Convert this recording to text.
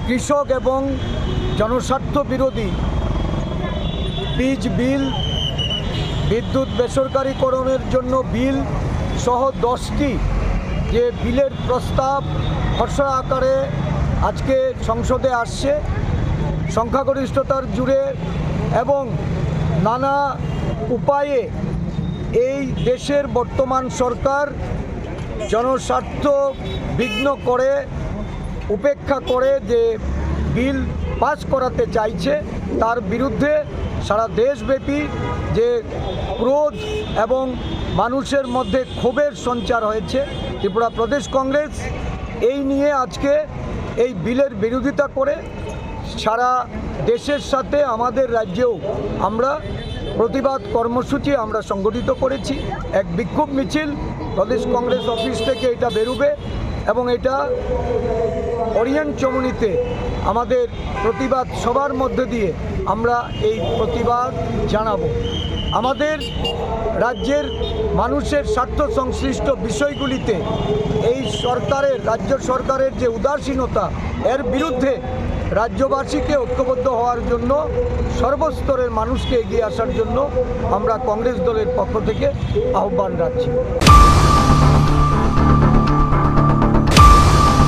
কৃষক এবং জনস্বার্থ বিরোধী বীজ বিল, বিদ্যুৎ বেসরকারীকরণের জন্য বিল সহ 10টি যে বিলের প্রস্তাব খসড়া আকারে আজকে সংসদে আসছে, সংখ্যাগরিষ্ঠতার জুড়ে এবং নানা উপায়ে এই দেশের বর্তমান সরকার জনস্বার্থ বিঘ্ন করে উপেক্ষা করে যে বিল পাস করাতে চাইছে, তার বিরুদ্ধে সারা দেশব্যাপী যে ক্রোধ এবং মানুষের মধ্যে ক্ষোভের সঞ্চার হয়েছে। ত্রিপুরা প্রদেশ কংগ্রেস এই নিয়ে আজকে এই বিলের বিরোধিতা করে সারা দেশের সাথে আমাদের রাজ্যেও আমরা প্রতিবাদ কর্মসূচি আমরা সংগঠিত করেছি। এক বিক্ষোভ মিছিল প্রদেশ কংগ্রেস অফিস থেকে এটা বেরোবে এবং এটা ওরিয়েন্ট চমুনিতে আমাদের প্রতিবাদ সবার মধ্যে দিয়ে আমরা এই প্রতিবাদ জানাবো। আমাদের রাজ্যের মানুষের স্বার্থ সংশ্লিষ্ট বিষয়গুলিতে এই সরকারের, রাজ্য সরকারের যে উদাসীনতা, এর বিরুদ্ধে রাজ্যবাসীকে ঐক্যবদ্ধ হওয়ার জন্য, সর্বস্তরের মানুষকে এগিয়ে আসার জন্য আমরা কংগ্রেস দলের পক্ষ থেকে আহ্বান রাখছি।